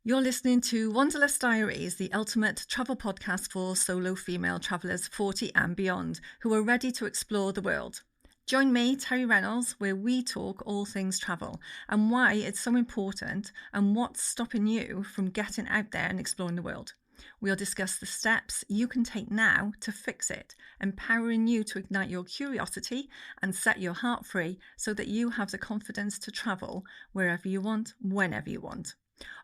You're listening to Wanderlust Diaries, the ultimate travel podcast for solo female travellers 40 and beyond who are ready to explore the world. Join me, Terry Reynolds, where we talk all things travel and why it's so important and what's stopping you from getting out there and exploring the world. We'll discuss the steps you can take now to fix it, empowering you to ignite your curiosity and set your heart free so that you have the confidence to travel wherever you want, whenever you want.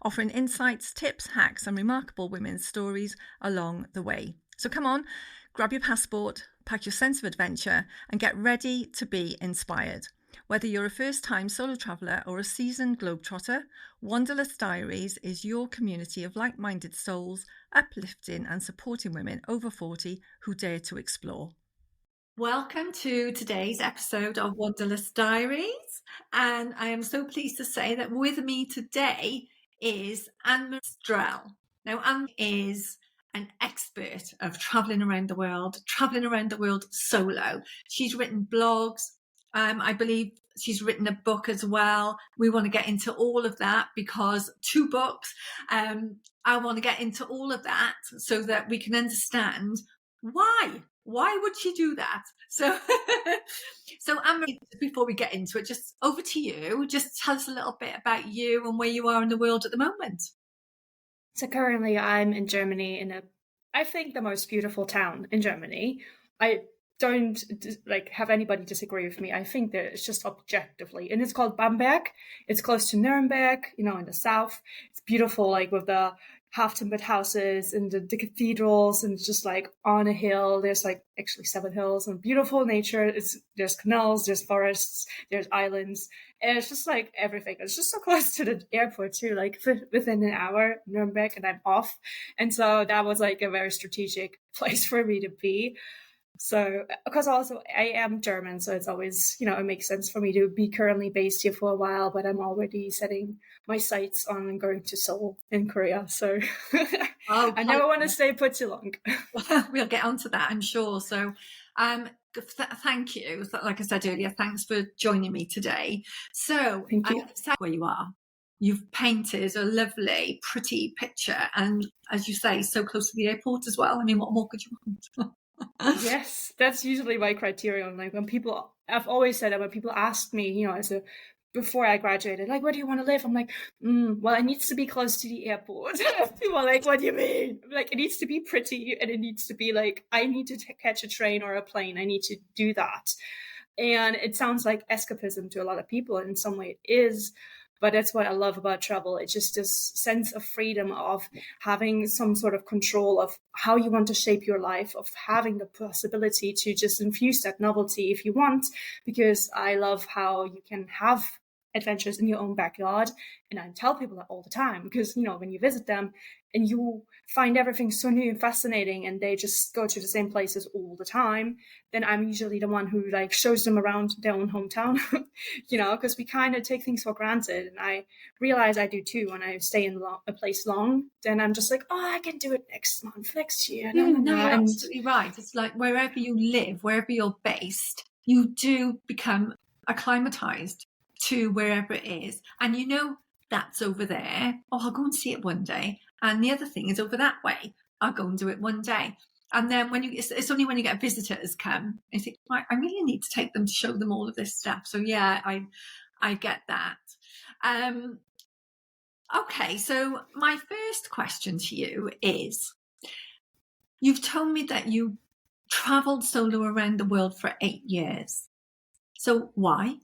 Offering insights, tips, hacks, and remarkable women's stories along the way. So come on, grab your passport, pack your sense of adventure, and get ready to be inspired. Whether you're a first-time solo traveller or a seasoned globetrotter, Wanderlust Diaries is your community of like-minded souls, uplifting and supporting women over 40 who dare to explore. Welcome to today's episode of Wanderlust Diaries, and I am so pleased to say that with me today is Annemarie Strehl. Now, Anne is an expert of travelling around the world solo. She's written blogs. I believe she's written a book as well. We want to get into all of that because 2 books. I want to get into all of that so that we can understand why. Why would she do that? So Annemarie, before we get into it, just over to you. Just tell us a little bit about you and where you are in the world at the moment. So currently I'm in Germany in I think the most beautiful town in Germany. I don't have anybody disagree with me. I think that it's just objectively, and it's called Bamberg. It's close to Nuremberg, in the south. It's beautiful, with the half-timbered houses and the cathedrals, and just on a hill. There's actually 7 hills and beautiful nature. There's canals, there's forests, there's islands, and it's just everything. It's just so close to the airport too, within an hour, Nuremberg, and I'm off. And so that was a very strategic place for me to be. So, because also I am German, so it's always, it makes sense for me to be currently based here for a while, but I'm already setting my sights on going to Seoul in Korea. So I never want to stay put too long. We'll get onto that, I'm sure. So thank you. Like I said earlier, thanks for joining me today. So Thank you. Where you are. You've painted a lovely, pretty picture. And as you say, so close to the airport as well. I mean, what more could you want? Yes, that's usually my criterion. I've always said that when people ask me, before I graduated, where do you want to live? I'm well, it needs to be close to the airport. People are what do you mean? It needs to be pretty, and it needs to be I need to catch a train or a plane. I need to do that. And it sounds like escapism to a lot of people, and in some way it is. But that's what I love about travel. It's just this sense of freedom, of having some sort of control of how you want to shape your life, of having the possibility to just infuse that novelty if you want, because I love how you can have adventures in your own backyard. And I tell people that all the time, because, when you visit them and you find everything so new and fascinating, and they just go to the same places all the time, then I'm usually the one who shows them around their own hometown, because we kind of take things for granted. And I realize I do too. When I stay in a place long, then I'm just I can do it next month, next year. You're absolutely right. It's wherever you live, wherever you're based, you do become acclimatized to wherever it is. And that's over there. Oh, I'll go and see it one day. And the other thing is over that way. I'll go and do it one day. And then it's only when you get visitors come, you think, I really need to take them to show them all of this stuff. So yeah, I get that. Okay, so my first question to you is, you've told me that you traveled solo around the world for 8 years. So why?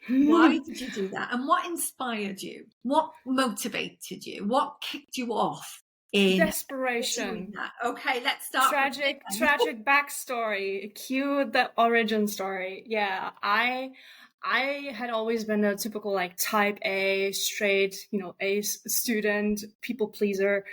Why did you do that? And what inspired you? What motivated you? What kicked you off in desperation? Okay, let's start. Tragic backstory. Cue the origin story. Yeah, I had always been a typical type A, straight, A student, people pleaser,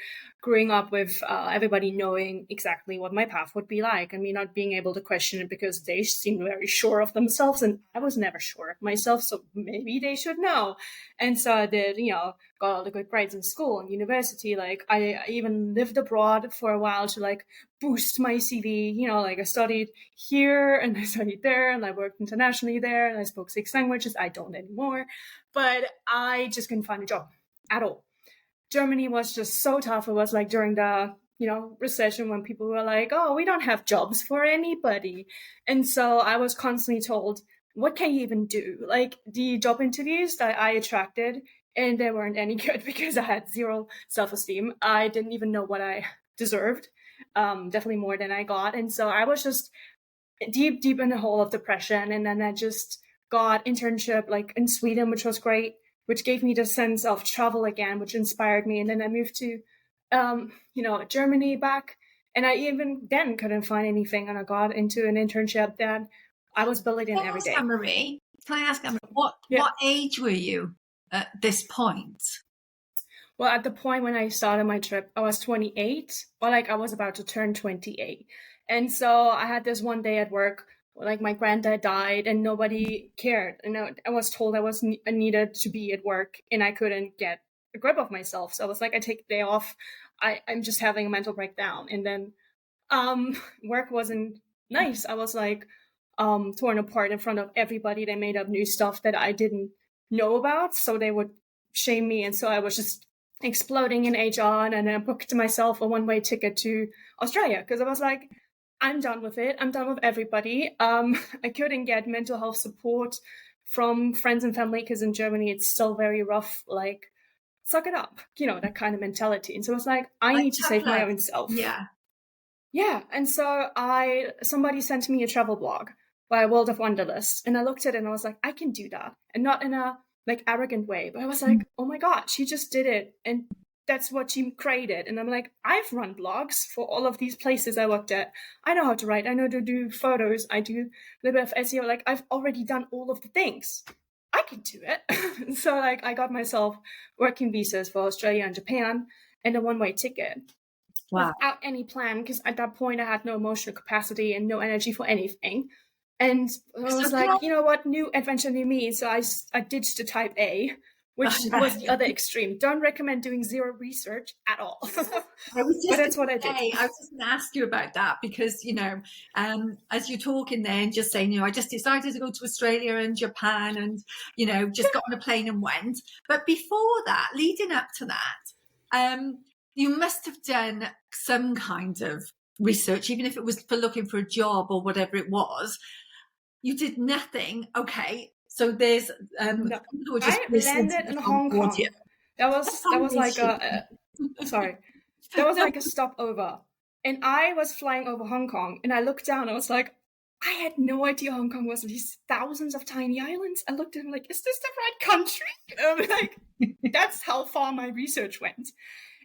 growing up with everybody knowing exactly what my path would be like, and me not being able to question it because they seemed very sure of themselves, and I was never sure of myself, so maybe they should know. And so I did, got all the good grades in school and university. I even lived abroad for a while to boost my CV. I studied here and I studied there, and I worked internationally there, and I spoke 6 languages. I don't anymore, but I just couldn't find a job at all. Germany was just so tough. It was like during the, recession when people were like, oh, we don't have jobs for anybody. And so I was constantly told, what can you even do? Like the job interviews that I attracted, and they weren't any good because I had zero self-esteem. I didn't even know what I deserved, definitely more than I got. And so I was just deep, deep in the hole of depression. And then I just got internship like in Sweden, which was great, which gave me the sense of travel again, which inspired me. And then I moved to, Germany back. And I even then couldn't find anything. And I got into an internship that I was bullied every day. Annemarie, can I ask, Annemarie, what age were you at this point? Well, at the point when I started my trip, I was 28, or like I was about to turn 28. And so I had this one day at work, like my granddad died and nobody cared. And I was told I needed to be at work and I couldn't get a grip of myself. So I was like, I take the day off. I'm just having a mental breakdown. And then work wasn't nice. I was like torn apart in front of everybody. They made up new stuff that I didn't know about. So they would shame me. And so I was just exploding in HR, and then I booked myself a one-way ticket to Australia because I was like, I'm done with it. I'm done with everybody. I couldn't get mental health support from friends and family because in Germany it's still very rough, like suck it up, that kind of mentality. And so I was like, I need to save my own self. Yeah. And so somebody sent me a travel blog by World of Wanderlust, and I looked at it and I was like, I can do that. And not in a like arrogant way, but I was like, oh my God, she just did it. And that's what she created. And I'm like, I've run blogs for all of these places I worked at. I know how to write. I know to do photos. I do a little bit of SEO. Like I've already done all of the things. I can do it. So like I got myself working visas for Australia and Japan and a one-way ticket. Wow. Without any plan, because at that point I had no emotional capacity and no energy for anything. And I was like, you know what, new adventure, new me. So I ditched the type A, which was the other extreme. Don't recommend doing zero research at all. But that's what I did. I was just going to ask you about that because, as you're talking there and just saying, I just decided to go to Australia and Japan and, just got on a plane and went. But before that, leading up to that, you must have done some kind of research, even if it was for looking for a job or whatever it was. You did nothing. Okay. So there's no, I landed in Hong Kong. That was like that was like a stopover. And I was flying over Hong Kong and I looked down and I was like, I had no idea Hong Kong was these thousands of tiny islands. I looked at him like, is this the right country? Like, that's how far my research went.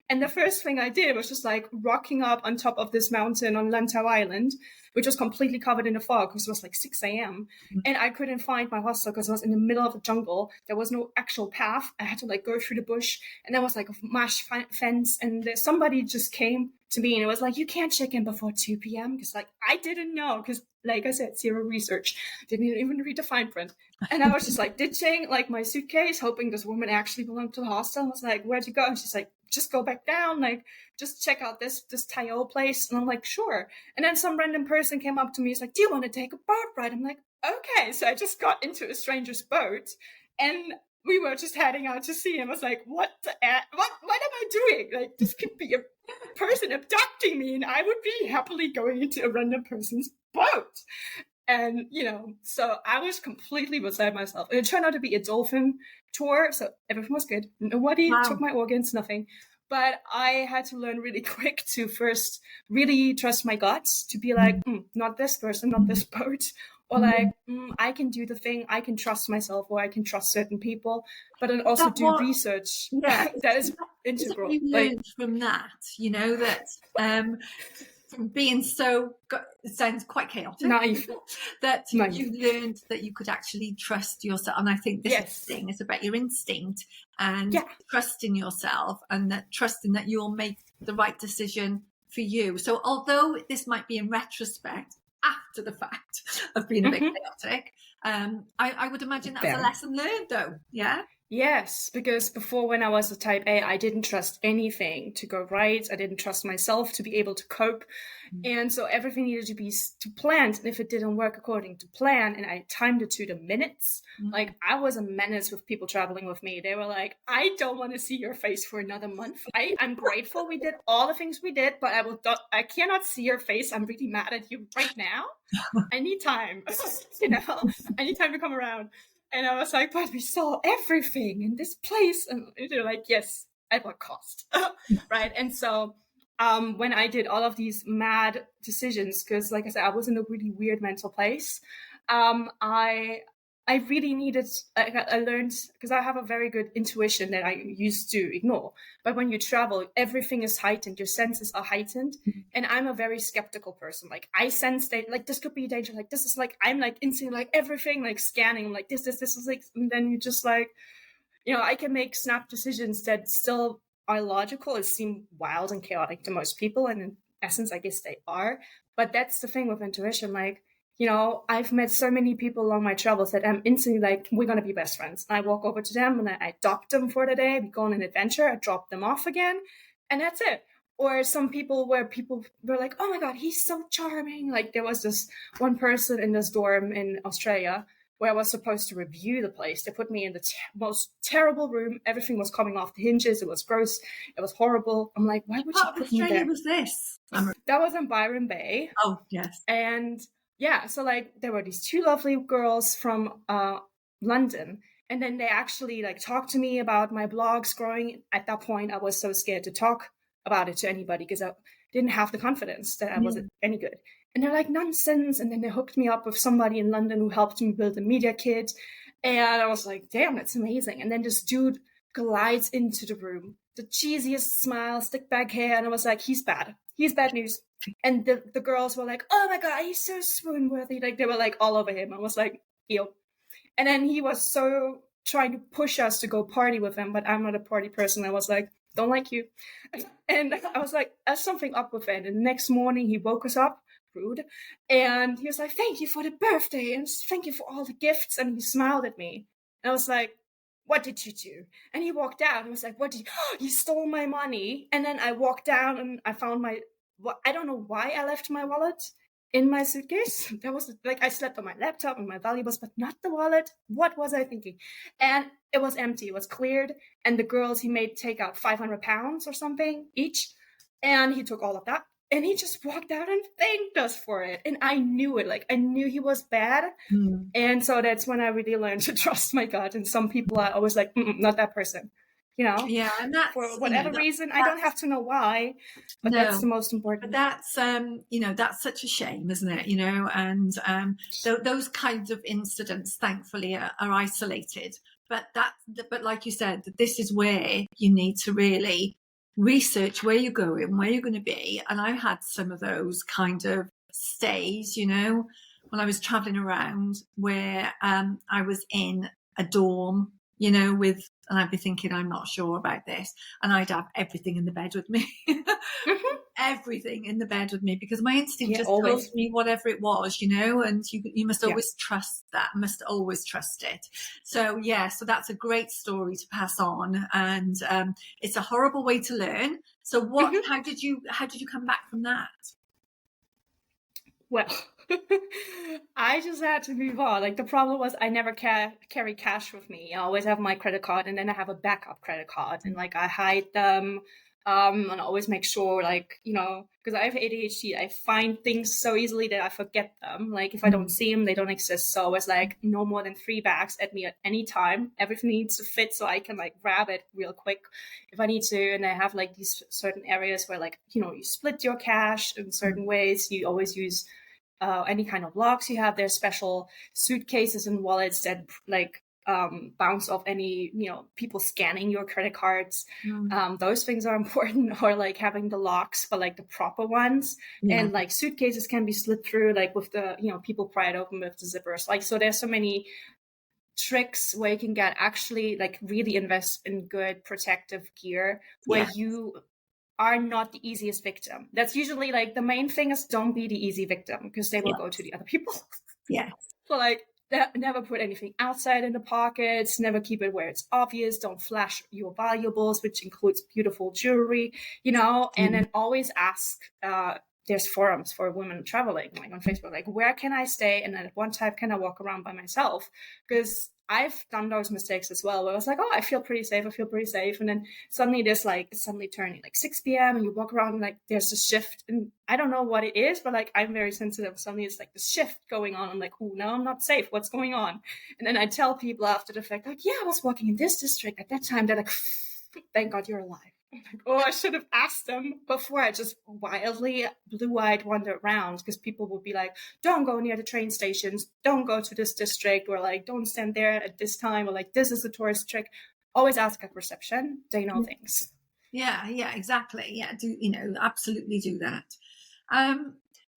And the first thing I did was just like rocking up on top of this mountain on Lantau Island, which was completely covered in the fog because it was like 6 a.m. And I couldn't find my hostel because I was in the middle of the jungle. There was no actual path. I had to like go through the bush, and there was like a mesh fence. And somebody just came to me and it was like, you can't check in before 2 p.m. because like I didn't know because like I said, zero research, didn't even read the fine print. And I was just like ditching like my suitcase, hoping this woman actually belonged to the hostel. I was like, where'd you go? And she's like, just go back down, like just check out this Tayo place. And I'm like, sure. And then some random person came up to me, he's like, do you want to take a boat ride? I'm like, okay. So I just got into a stranger's boat and we were just heading out to sea. And I was like, what am I doing? Like, this could be a person abducting me and I would be happily going into a random person's boat. And, so I was completely beside myself. And it turned out to be a dolphin tour. So everything was good. Nobody took my organs, nothing. But I had to learn really quick to first really trust my guts, to be like, not this person, not this boat. Or like, I can do the thing. I can trust myself, or I can trust certain people. But then also do research. Yeah, that is integral. You learned from that, that... from being so, it sounds quite chaotic, naive, that you learned that you could actually trust yourself. And I think this thing is about your instinct and trusting yourself, and that trusting that you'll make the right decision for you. So although this might be in retrospect, after the fact of being a bit chaotic, I would imagine that's a lesson learned though. Yeah. Yes, because before, when I was a type A, I didn't trust anything to go right. I didn't trust myself to be able to cope. And so everything needed to be to planned. And if it didn't work according to plan and I timed it to the minutes, like I was a menace with people traveling with me. They were like, I don't want to see your face for another month. I'm grateful we did all the things we did, but I cannot see your face. I'm really mad at you right now. I need time, I need time to come around. And I was like, but we saw everything in this place. And they're like, yes, at what cost? Right. And so when I did all of these mad decisions, because like I said, I was in a really weird mental place, I really needed, I learned, because I have a very good intuition that I used to ignore. But when you travel, everything is heightened, your senses are heightened. And I'm a very skeptical person. Like I sense that, like, this could be danger. Like, this is like, I'm like instantly like everything, like scanning. I'm like, this is like, and then you just like, I can make snap decisions that still are logical. It seem wild and chaotic to most people. And in essence, I guess they are. But that's the thing with intuition. Like, I've met so many people along my travels that I'm instantly like, we're going to be best friends. I walk over to them and I adopt them for the day. We go on an adventure. I drop them off again. And that's it. Or some people where people were like, oh my God, he's so charming. Like there was this one person in this dorm in Australia where I was supposed to review the place. They put me in the most terrible room. Everything was coming off the hinges. It was gross. It was horrible. I'm like, why would you put me there? What Australia was this? That was in Byron Bay. Oh, yes. And yeah, so like there were these two lovely girls from London. And then they actually like talked to me about my blogs growing. At that point, I was so scared to talk about it to anybody because I didn't have the confidence that I wasn't any good. And they're like, nonsense. And then they hooked me up with somebody in London who helped me build a media kit. And I was like, damn, that's amazing. And then this dude glides into the room, the cheesiest smile, stick back hair. And I was like, he's bad. He's bad news. And the girls were like, oh my God, he's so swoon worthy. Like they were like all over him. I was like, ew. And then he was so trying to push us to go party with him, but I'm not a party person. I was like, don't like you. And I was like, there's something up with it. And the next morning he woke us up, rude. And he was like, thank you for the birthday. And thank you for all the gifts. And he smiled at me. And I was like, what did you do? And he walked out and was like, what did you stole my money. And then I walked down and I found I don't know why I left my wallet in my suitcase. That was like, I slept on my laptop and my valuables, but not the wallet. What was I thinking? And it was empty. It was cleared. And the girls, he made take out £500 or something each. And he took all of that. And he just walked out and thanked us for it. And I knew it. Like, I knew he was bad. And so that's when I really learned to trust my gut. And some people are always like, not that person. Yeah, and that's for whatever reason. I don't have to know why, but that's the most important. But that's that's such a shame, isn't it? And those kinds of incidents, thankfully, are isolated. But like you said, this is where you need to really research where you're going, where you're going to be. And I had some of those kind of stays, when I was traveling around, where I was in a dorm, and I'd be thinking, I'm not sure about this. And I'd have everything in the bed with me. Everything in the bed with me, because my instinct just told me whatever it was, and you must always trust that, must always trust it. So so that's a great story to pass on. And it's a horrible way to learn. So how did you come back from that? Well, I just had to move on. Like the problem was I never carry cash with me. I always have my credit card and then I have a backup credit card and like I hide them. And I always make sure because I have ADHD, I find things so easily that I forget them. Like if I don't see them, they don't exist. So it's like no more than 3 bags at me at any time. Everything needs to fit so I can like grab it real quick if I need to. And I have like these certain areas where you split your cash in certain ways. You always use any kind of locks you have. There's special suitcases and wallets that bounce off any people scanning your credit cards. Those things are important, or like having the locks but like the proper ones. And like suitcases can be slid through like with the people pry it open with the zippers. Like so there's so many tricks where you can get actually like really invest in good protective gear where you are not the easiest victim. That's usually like the main thing is don't be the easy victim because they will go to the other people. Yeah. So like never put anything outside in the pockets, never keep it where it's obvious, don't flash your valuables, which includes beautiful jewelry, and then always ask, there's forums for women traveling, like on Facebook, like where can I stay? And then at one time, can I walk around by myself? Because I've done those mistakes as well, where I was like, oh, I feel pretty safe. And then suddenly it's suddenly turning like 6 p.m. and you walk around and like there's a shift. And I don't know what it is, but like I'm very sensitive. Suddenly it's like the shift going on. I'm like, oh, no, I'm not safe. What's going on? And then I tell people after the fact, like, yeah, I was walking in this district at that time. They're like, thank God you're alive. I'm like, oh, I should have asked them before I just wildly blue-eyed wander around, because people would be like, don't go near the train stations, don't go to this district, or like, don't stand there at this time, or like, this is a tourist trick. Always ask at reception. They know things. Yeah, exactly. Yeah, absolutely do that.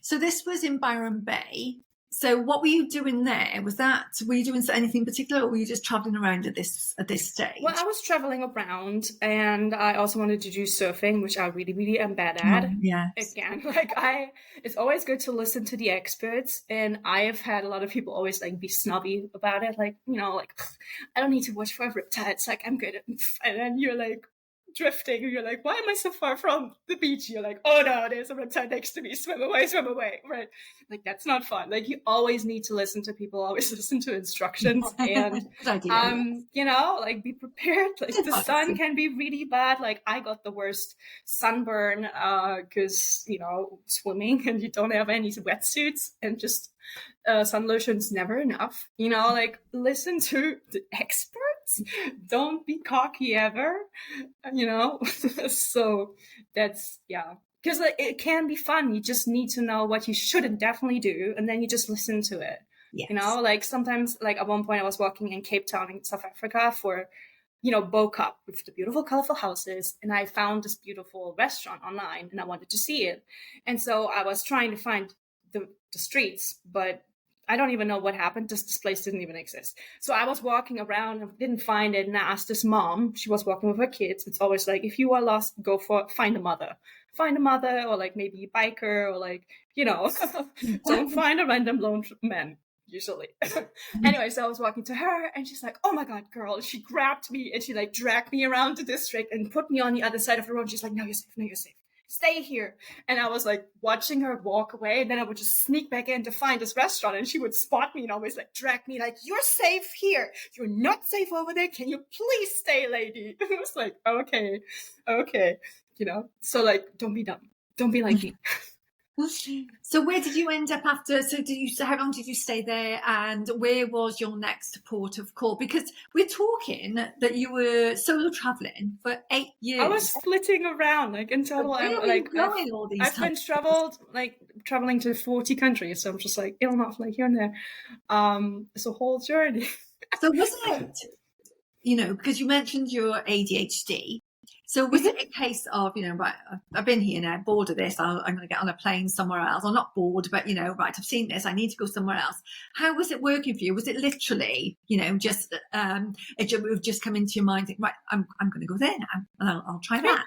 So this was in Byron Bay. So what were you doing there? Were you doing anything particular, or were you just traveling around at this stage? Well, I was traveling around, and I also wanted to do surfing, which I really, really am bad at. Yes. Again, it's always good to listen to the experts. And I have had a lot of people always like be snobby about it. Like, like, I don't need to watch for riptides. Like, I'm good at, and then you're like, drifting, and you're like, why am I so far from the beach? You're like, oh no, there's a riptide next to me, swim away, right? Like, that's not fun. Like, you always need to listen to people, always listen to instructions, and like, be prepared. Like, the sun can be really bad. Like, I got the worst sunburn because swimming and you don't have any wetsuits, and just sun lotion's never enough. Like, listen to the experts. Don't be cocky ever, so that's, because like, it can be fun. You just need to know what you should and definitely do, and then you just listen to it. Yes. Like, sometimes, like, at one point I was walking in Cape Town in South Africa for Bo Cup with the beautiful colorful houses, and I found this beautiful restaurant online and I wanted to see it, and so I was trying to find the streets, but I don't even know what happened. This place didn't even exist. So I was walking around and didn't find it. And I asked this mom, she was walking with her kids. It's always like, if you are lost, find a mother, or like maybe a biker, or like, don't find a random lone man, usually. Anyway, so I was walking to her and she's like, oh my God, girl. She grabbed me and she like dragged me around the district and put me on the other side of the road. She's like, no, you're safe. Stay here. And I was like watching her walk away, and then I would just sneak back in to find this restaurant, and she would spot me and always like drag me, like, you're safe here, you're not safe over there, can you please stay, lady? And I was like, okay, so like, don't be dumb, don't be like me. So where did you end up after? How long did you stay there, and where was your next port of call? Because we're talking that you were solo traveling for 8 years. I was splitting around, like, in total. I've been traveling to 40 countries, so I'm just like enough, like, here and there. It's a whole journey. So was it, because you mentioned your ADHD. So was it a case of, right, I've been here now, bored of this, I'm going to get on a plane somewhere else. I'm not bored, but, right, I've seen this, I need to go somewhere else. How was it working for you? Was it literally, just it would just come into your mind, think, right, I'm going to go there now, and I'll try that.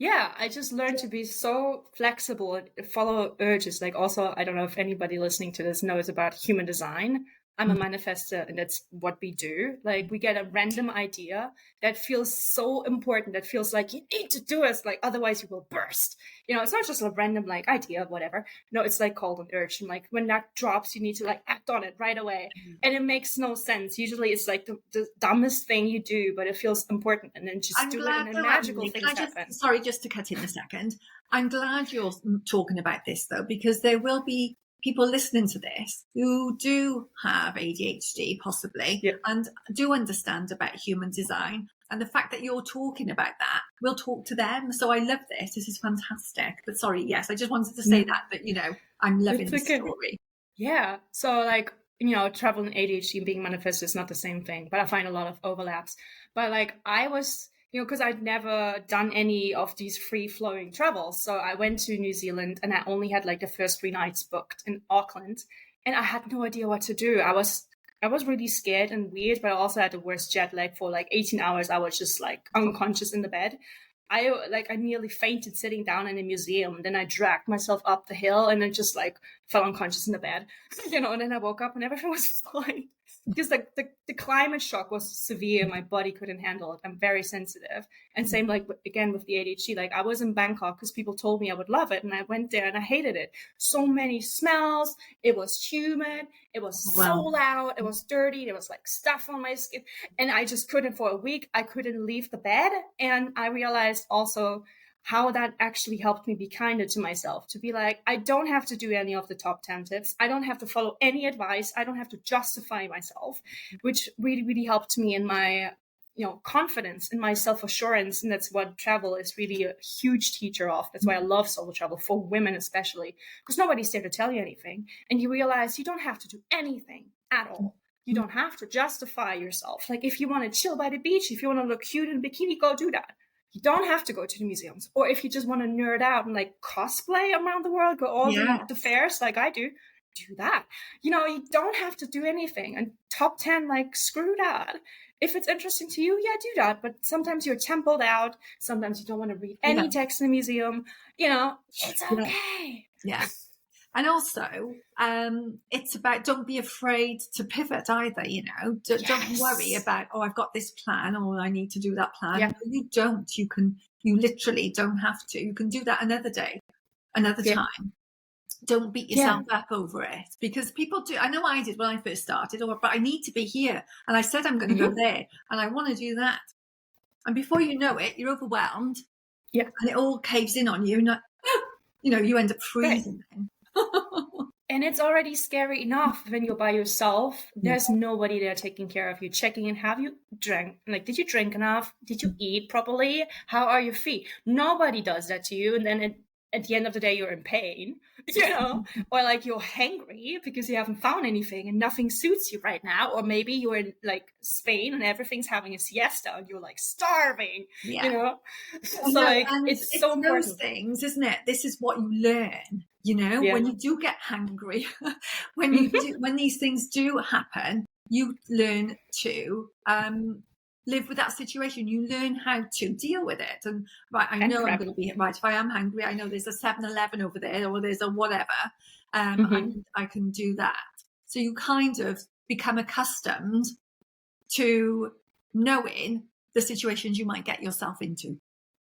Yeah, I just learned to be so flexible and follow urges. Like, also, I don't know if anybody listening to this knows about human design. I'm a manifestor, and that's what we do. Like, we get a random idea that feels so important, that feels like you need to do it, like, otherwise you will burst. It's not just a random like idea, whatever. No, it's like called an urge. And like, when that drops, you need to like act on it right away. And it makes no sense. Usually it's like the dumbest thing you do, but it feels important, and then just do it, and then magical things happen. Sorry, just to cut in a second. I'm glad you're talking about this though, because there will be people listening to this who do have ADHD possibly, and do understand about human design, and the fact that you're talking about that will talk to them. So I love this is fantastic. But sorry, yes, I just wanted to say that I'm loving this story. So like, traveling ADHD and being manifested is not the same thing, but I find a lot of overlaps. But like, I was, because I'd never done any of these free-flowing travels. So I went to New Zealand, and I only had like the first 3 nights booked in Auckland, and I had no idea what to do. I was really scared and weird, but I also had the worst jet lag for like 18 hours. I was just like unconscious in the bed. I nearly fainted sitting down in a museum. And then I dragged myself up the hill and then just like fell unconscious in the bed, and then I woke up and everything was fine. Because like the climate shock was severe. My body couldn't handle it. I'm very sensitive. And same like again with the ADHD, like I was in Bangkok because people told me I would love it. And I went there and I hated it. So many smells. It was humid. It was so loud. It was dirty. There was like stuff on my skin. And I just couldn't for a week. I couldn't leave the bed. And I realized also how that actually helped me be kinder to myself, to be like, I don't have to do any of the top 10 tips. I don't have to follow any advice. I don't have to justify myself, which really, really helped me in my, confidence, in my self-assurance. And that's what travel is really a huge teacher of. That's why I love solo travel, for women especially, because nobody's there to tell you anything. And you realize you don't have to do anything at all. You don't have to justify yourself. Like if you want to chill by the beach, if you want to look cute in a bikini, go do that. You don't have to go to the museums. Or if you just want to nerd out and like cosplay around the world, go all the fairs like I do that. You don't have to do anything. And top 10, like screw that. If it's interesting to you, do that. But sometimes you're templed out. Sometimes you don't want to read any text in the museum. It's okay. Yeah. And also, it's about, don't be afraid to pivot either, Don't worry about, I've got this plan, or I need to do that plan. Yeah. No, you don't. You literally don't have to. You can do that another day, another time. Don't beat yourself up over it, because people do. I know I did when I first started, but I need to be here. And I said I'm going to go there, and I want to do that. And before you know it, you're overwhelmed. Yeah. And it all caves in on you. And you end up freezing then. And it's already scary enough when you're by yourself. There's nobody there taking care of you, checking in. Have you drank? Like, did you drink enough? Did you eat properly? How are your feet? Nobody does that to you. And then at the end of the day, you're in pain, or like you're hangry because you haven't found anything and nothing suits you right now. Or maybe you're in like Spain and everything's having a siesta and you're like starving, So like, it's so important. Those things, isn't it? This is what you learn, when you do get hangry, when these things do happen, you learn to, live with that situation. You learn how to deal with it. And I know I'm going to be right. If I am hungry, I know there's a 7-Eleven over there, or there's a whatever. I can do that. So you kind of become accustomed to knowing the situations you might get yourself into.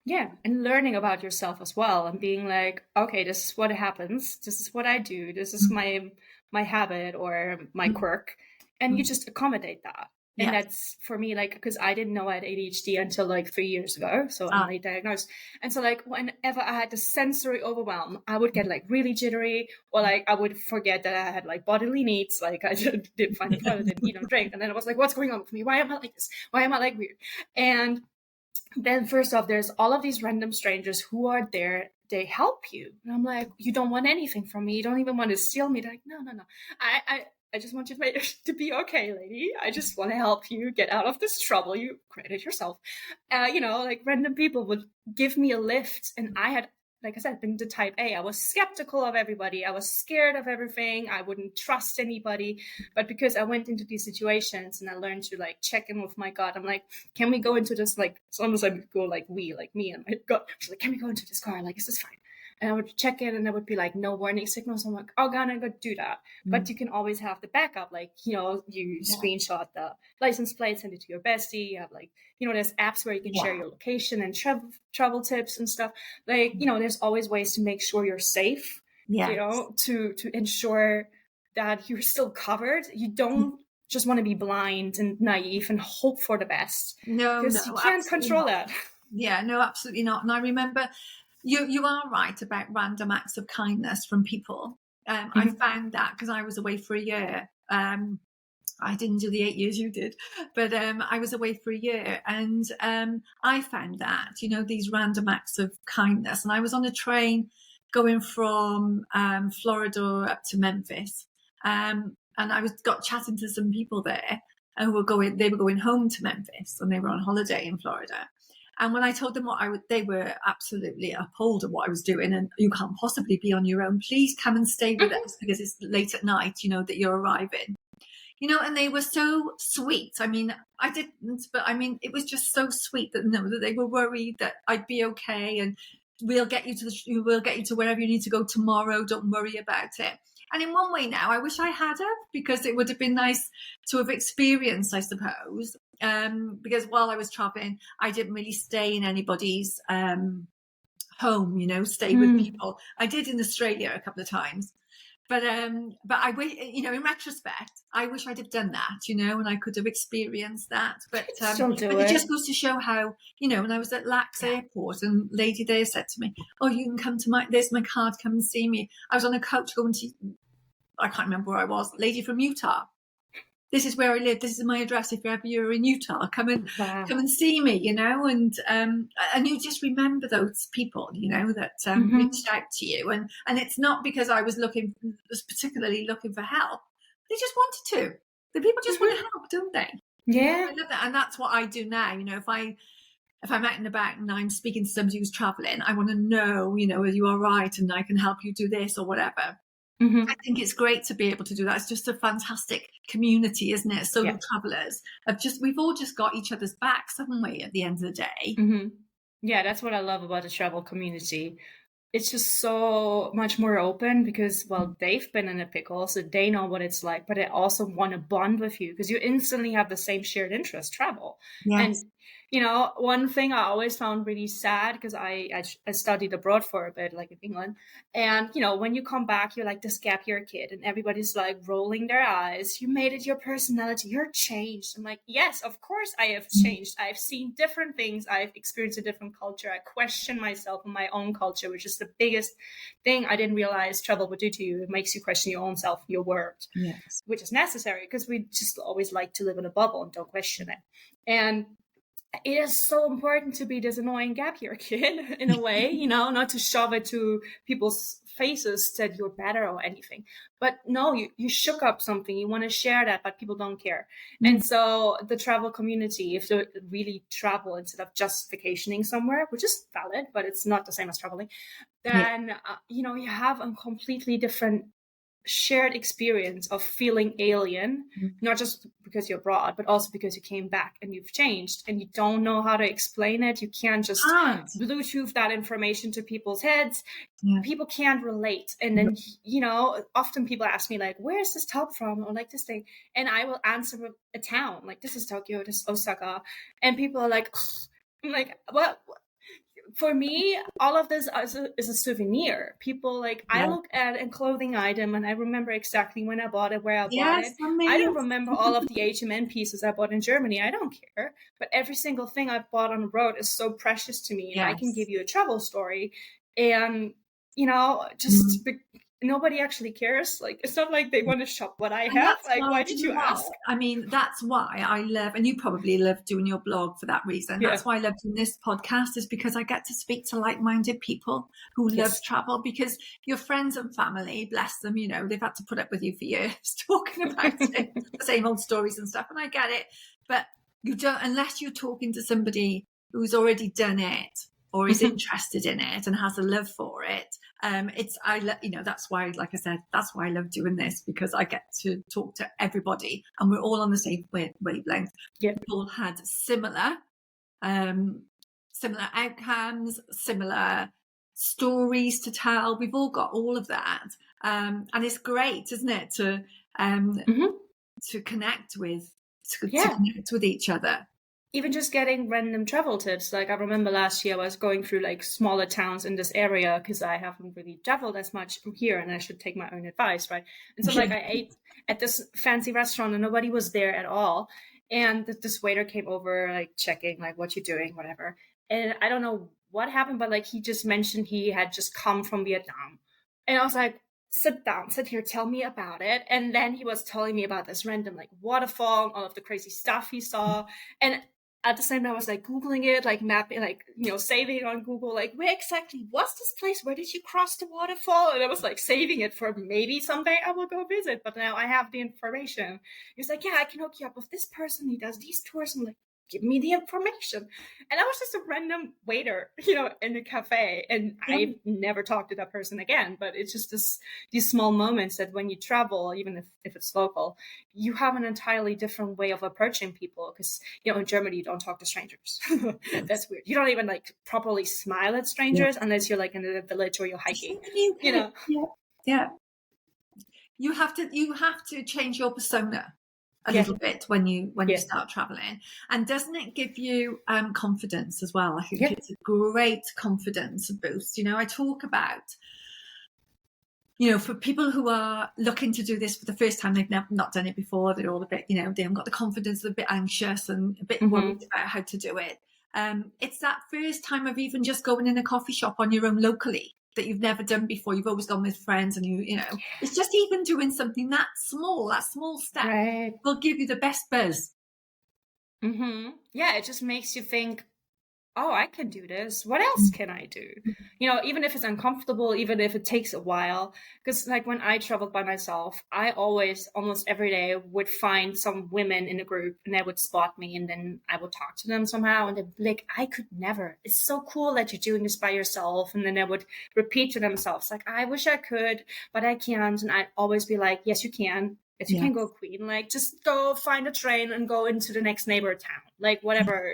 Yeah, and learning about yourself as well, and being like, okay, this is what happens. This is what I do. This is my habit or my quirk, and you just accommodate that. And that's for me, like, because I didn't know I had ADHD until like 3 years ago. So I'm late diagnosed. And so like whenever I had the sensory overwhelm, I would get like really jittery, or like I would forget that I had like bodily needs. Like I just didn't find the toilet, didn't eat or drink. And then I was like, what's going on with me? Why am I like this? Why am I like weird? And then first off, there's all of these random strangers who are there. They help you. And I'm like, you don't want anything from me. You don't even want to steal me. They're like, no. I just want you to be okay, lady. I just want to help you get out of this trouble you created yourself. Like random people would give me a lift. And I had, like I said, been to type A. I was skeptical of everybody. I was scared of everything. I wouldn't trust anybody. But because I went into these situations and I learned to like check in with my gut, I'm like, can we go into this? Like, sometimes I would go like me and my gut. She's like, can we go into this car? Like, is this fine? And I would check in and there would be like no warning signals. I'm like, oh, gonna go do that. But you can always have the backup. Like, you screenshot the license plate, send it to your bestie. You have like, there's apps where you can share your location and travel tips and stuff. Like, there's always ways to make sure you're safe, to ensure that you're still covered. You don't just want to be blind and naive and hope for the best. No, because you can't control that. Yeah, no, absolutely not. And I remember you are right about random acts of kindness from people. I found that because I was away for a year. I didn't do the 8 years you did, but I was away for a year, and I found that, these random acts of kindness. And I was on a train going from Florida up to Memphis, and I got chatting to some people there, and they were going home to Memphis, and they were on holiday in Florida. And when I told them they were absolutely appalled at what I was doing. And you can't possibly be on your own. Please come and stay with us because it's late at night, that you're arriving. and they were so sweet. I mean, I didn't, but I mean, it was just so sweet that that they were worried that I'd be okay, and we'll get you to wherever you need to go tomorrow. Don't worry about it. And in one way now, I wish I had her, because it would have been nice to have experienced, I suppose. Because while I was traveling, I didn't really stay in anybody's home, stay with people. I did in Australia a couple of times. But I wish, in retrospect, I wish I'd have done that, and I could have experienced that. But it just goes to show how, when I was at Lax Airport, and a lady there said to me, "Oh, you can come to there's my card, come and see me." I was on a coach going to, I can't remember where I was, lady from Utah. This is where I live. This is my address. If ever you're in Utah, come and see me, and you just remember those people, that reached out to you. And it's not because I was particularly looking for help. They just wanted to. The people just want to help, don't they? Yeah. I love that. And that's what I do now. If I'm out and about and I'm speaking to somebody who's traveling, I want to know, are you all right? And I can help you do this or whatever. I think it's great to be able to do that. It's just a fantastic community, isn't it? Solo travelers we've all just got each other's backs, haven't we, at the end of the day? Yeah, that's what I love about the travel community. It's just so much more open because, well, they've been in a pickle, so they know what it's like, but they also want to bond with you because you instantly have the same shared interest, travel. Yes. And one thing I always found really sad, because I studied abroad for a bit, like in England. And, when you come back, you're like this gap year kid and everybody's like rolling their eyes. You made it your personality. You're changed. I'm like, yes, of course I have changed. I've seen different things. I've experienced a different culture. I question myself and my own culture, which is the biggest thing I didn't realize travel would do to you. It makes you question your own self, your world, which is necessary because we just always like to live in a bubble and don't question it. And it is so important to be this annoying gap year kid in a way, not to shove it to people's faces that you're better or anything. But no, you shook up something. You want to share that, but people don't care. And so the travel community, if you really travel instead of just vacationing somewhere, which is valid, but it's not the same as traveling, then, you have a completely different shared experience of feeling alien, not just because you're abroad, but also because you came back and you've changed and you don't know how to explain it. You can't just Bluetooth that information to people's heads. People can't relate. And then, often people ask me like, where is this top from? Or like this thing. And I will answer a town, like this is Tokyo, this is Osaka. And people are like, ugh. I'm like, what? For me, all of this is a souvenir. People I look at a clothing item and I remember exactly when I bought it, where I bought it. Amazing. I don't remember all of the H&M pieces I bought in Germany. I don't care. But every single thing I've bought on the road is so precious to me. And I can give you a travel story. And, nobody actually cares. Like, it's not like they want to shop what I have. Like, why did you ask? I mean, that's why I love, and you probably love doing your blog for that reason. That's why I love doing this podcast, is because I get to speak to like-minded people who love travel, because your friends and family, bless them, they've had to put up with you for years talking about it, the same old stories and stuff. And I get it. But you don't, unless you're talking to somebody who's already done it or is interested in it and has a love for it. That's why, like I said, that's why I love doing this, because I get to talk to everybody and we're all on the same wavelength. We all had similar outcomes, similar stories to tell. We've all got all of that. And it's great, isn't it, to connect with, to connect with each other. Even just getting random travel tips. Like, I remember last year I was going through smaller towns in this area because I haven't really traveled as much here and I should take my own advice, right? And so I ate at this fancy restaurant and nobody was there at all. And this waiter came over, checking, what you're doing, whatever. And I don't know what happened, but he just mentioned he had just come from Vietnam. And I was like, sit down, sit here, tell me about it. And then he was telling me about this random waterfall, all of the crazy stuff he saw. And at the same time, I was Googling it, mapping, saving it on Google, where exactly was this place? Where did you cross the waterfall? And I was saving it for maybe someday I will go visit. But now I have the information. He's like, yeah, I can hook you up with this person. He does these tours. I'm like, give me the information. And I was just a random waiter, in a cafe. And I never talked to that person again. But it's just these small moments that when you travel, even if it's local, you have an entirely different way of approaching people. Because, in Germany, you don't talk to strangers. That's weird. You don't even properly smile at strangers unless you're in a village or you're hiking. Yeah. You have to change your persona a little bit when you start traveling. And doesn't it give you confidence as well? I think it's a great confidence boost. I talk about, for people who are looking to do this for the first time, they've not done it before, they're all a bit, they haven't got the confidence, they're a bit anxious and a bit worried about how to do it. It's that first time of even just going in a coffee shop on your own locally that you've never done before. You've always gone with friends, and it's just even doing something that small step will give you the best buzz. Yeah, it just makes you think, oh, I can do this. What else can I do? Even if it's uncomfortable, even if it takes a while. Because when I traveled by myself, I always, almost every day, would find some women in a group and they would spot me, and then I would talk to them somehow, and they'd be like, I could never. It's so cool that you're doing this by yourself. And then they would repeat to themselves, I wish I could, but I can't. And I'd always be like, yes, you can. If you can go, queen, just go find a train and go into the next neighbor town, whatever,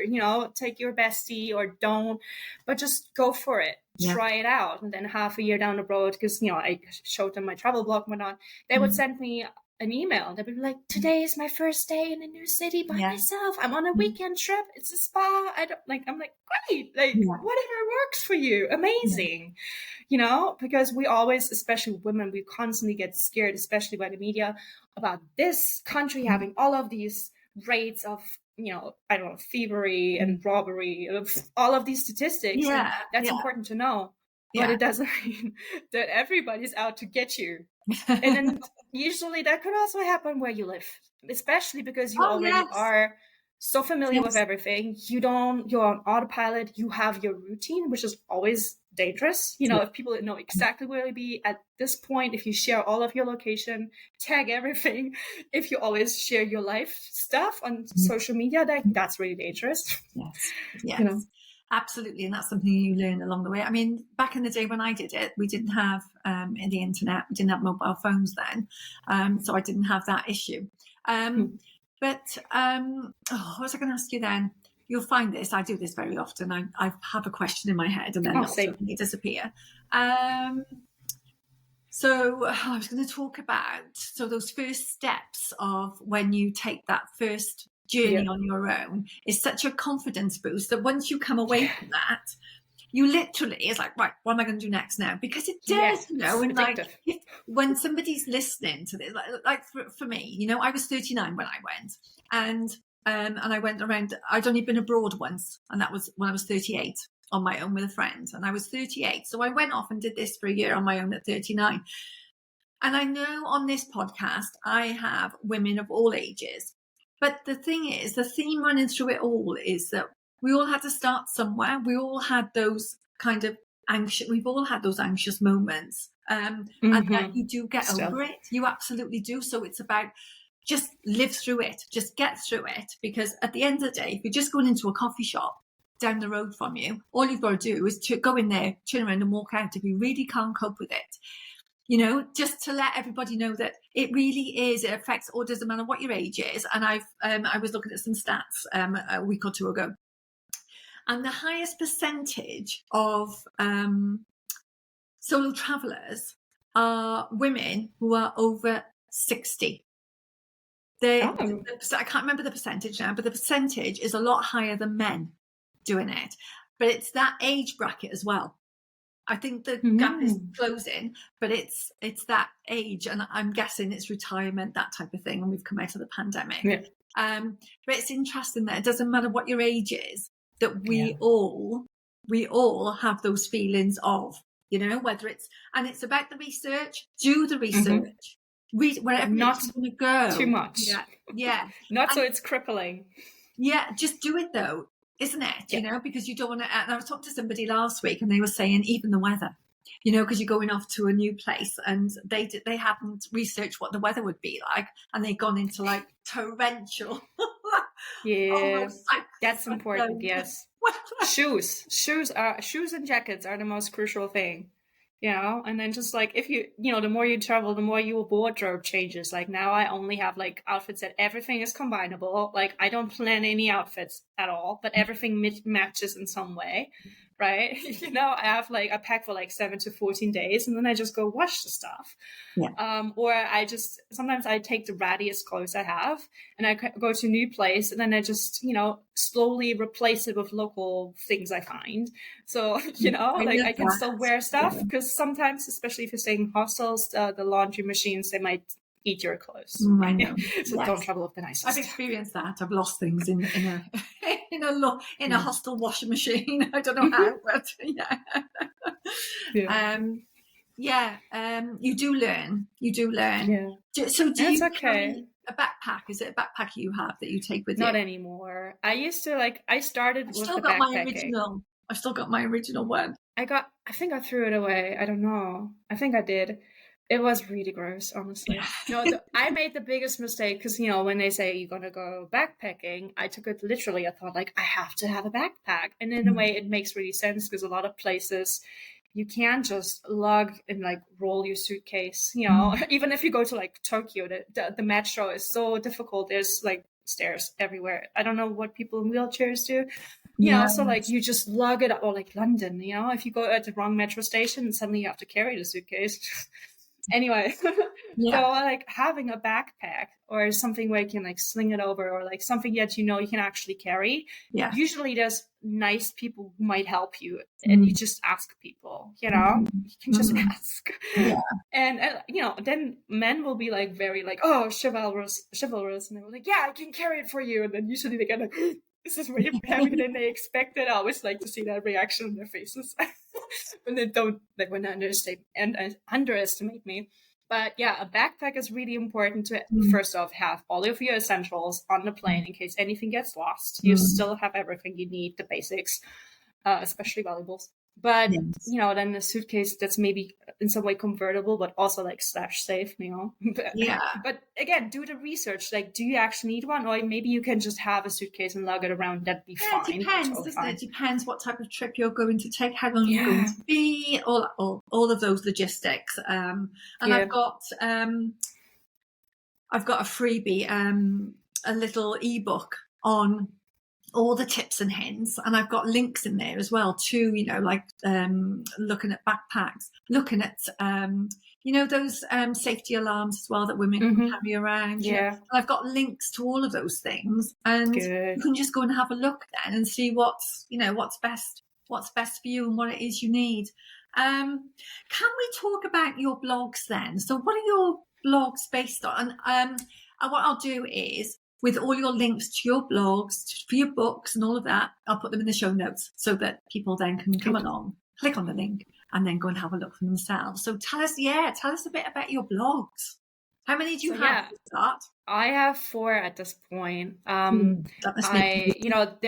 take your bestie or don't, but just go for it. Try it out. And then half a year down the road, because, I showed them my travel blog and whatnot, they would send me an email. They'd be like, today is my first day in a new city by myself. I'm on a weekend trip. It's a spa. I'm like, great. Whatever works for you. Amazing. Because we always, especially women, we constantly get scared, especially by the media, about this country having all of these rates of, I don't know, thievery and robbery, of all of these statistics. Yeah. That's important to know. But it doesn't mean that everybody's out to get you. And then usually that could also happen where you live, especially because you already are so familiar with everything. You're on autopilot. You have your routine, which is always dangerous. If people know exactly where to be at this point, if you share all of your location, tag everything, if you always share your life stuff on social media, that's really dangerous. Yes. Absolutely. And that's something you learn along the way. I mean, back in the day when I did it, we didn't have the internet, we didn't have mobile phones then. So I didn't have that issue. But what was I going to ask you then? You'll find this. I do this very often. I have a question in my head and then it'll suddenly disappear. So I was going to talk about those first steps of when you take that first journey on your own is such a confidence boost that once you come away from that, you literally, it's like, right, what am I going to do next now? Because it does, and when somebody's listening to this, for me, I was 39 when I went, and I went around. I'd only been abroad once, and that was when I was 38 on my own with a friend, and I was 38. So I went off and did this for a year on my own at 39. And I know on this podcast, I have women of all ages. But the thing is, the theme running through it all is that we all had to start somewhere. We all had those kind of we've all had those anxious moments. And that you do get over it. You absolutely do. So it's about just live through it. Just get through it. Because at the end of the day, if you're just going into a coffee shop down the road from you, all you've got to do is to go in there, turn around and walk out if you really can't cope with it. Just to let everybody know that it really is, it affects, or doesn't matter what your age is. And I was looking at some stats a week or two ago. And the highest percentage of solo travellers are women who are over 60. I can't remember the percentage now, but the percentage is a lot higher than men doing it. But it's that age bracket as well. I think the gap is closing, but it's that age, and I'm guessing it's retirement, that type of thing, and we've come out of the pandemic. But it's interesting that it doesn't matter what your age is, that we all have those feelings of, whether it's about the research, do the research, read wherever it's going to go. Too much. So it's crippling. Yeah, just do it though. Isn't it? Because you don't want to. And I was talking to somebody last week, and they were saying even the weather, because you're going off to a new place, and they hadn't researched what the weather would be like, and they'd gone into torrential Yeah, Almost that's important. Yes. Shoes and jackets are the most crucial thing, and then just like, if the more you travel, the more your wardrobe changes. Like now I only have like outfits that everything is combinable. Like I don't plan any outfits at all, but everything matches in some way, right? I have like, I pack for like 7 to 14 days, and then I just go wash the stuff. Or sometimes I take the rattiest clothes I have, and I go to a new place, and then I just, slowly replace it with local things I find. So, I can still wear stuff, because sometimes, especially if you're staying in hostels, the laundry machines, they might eat your clothes. I know. So don't travel with the nicest. I've experienced that. I've lost things in a in a hostel washing machine. I don't know how, but you do learn. Yeah. So do you okay. carry a backpack? Is it a backpack you have that you take with you? Not anymore. I used to I started with the backpacking. I've still got my original one. I think I threw it away. I don't know. I think I did. It was really gross, honestly. I made the biggest mistake, because, when they say you're going to go backpacking, I took it literally. I thought, like, I have to have a backpack. And in a way, it makes really sense, because a lot of places, you can't just lug and, like, roll your suitcase. Even if you go to, like, Tokyo, the metro is so difficult. There's, like, stairs everywhere. I don't know what people in wheelchairs do. So like you just lug it up, or like London, if you go at the wrong metro station, suddenly you have to carry the suitcase. Anyway, so like having a backpack or something where you can like sling it over, or like something that you can actually carry. Usually there's nice people who might help you, and you just ask people, you can just ask. And then men will be like very like, oh, chivalrous, and they were like, yeah, I can carry it for you. And then usually they get like, this is way heavier than they expected. I always like to see that reaction on their faces when they don't underestimate me. But yeah, a backpack is really important to first off have all of your essentials on the plane in case anything gets lost. You still have everything you need, the basics, especially valuables. But then the suitcase that's maybe in some way convertible, but also like slash safe, But again, do the research. Like, do you actually need one, or maybe you can just have a suitcase and lug it around? That'd be fine. It depends, doesn't it? It depends what type of trip you're going to take, how long you're going to be, all of those logistics. And I've got a freebie, a little ebook on all the tips and hints, and I've got links in there as well too, like looking at backpacks, looking at those safety alarms as well that women can carry around. And I've got links to all of those things, and you can just go and have a look then and see what's best for you and what it is you need. Can we talk about your blogs then? So what are your blogs based on? And what I'll do is, with all your links to your blogs, for your books and all of that, I'll put them in the show notes so that people then can come along, click on the link, and then go and have a look for themselves. So tell us a bit about your blogs. How many do you have to start? I have 4 at this point. They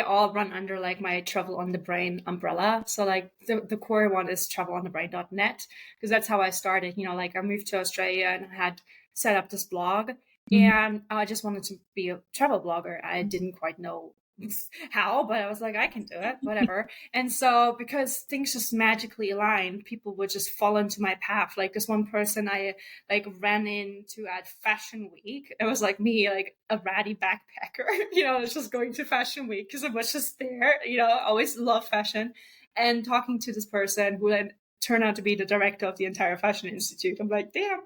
all run under like my Travel on the Brain umbrella. So like the core one is travelonthebrain.net, because that's how I started. Like I moved to Australia and had set up this blog. And I just wanted to be a travel blogger. I didn't quite know how, but I was like, I can do it, whatever. And so because things just magically aligned, people would just fall into my path. Like this one person I like ran into at Fashion Week. It was like me, like a ratty backpacker, I was just going to Fashion Week because it was just there. I always love fashion, and talking to this person who then turned out to be the director of the entire Fashion Institute. I'm like, damn.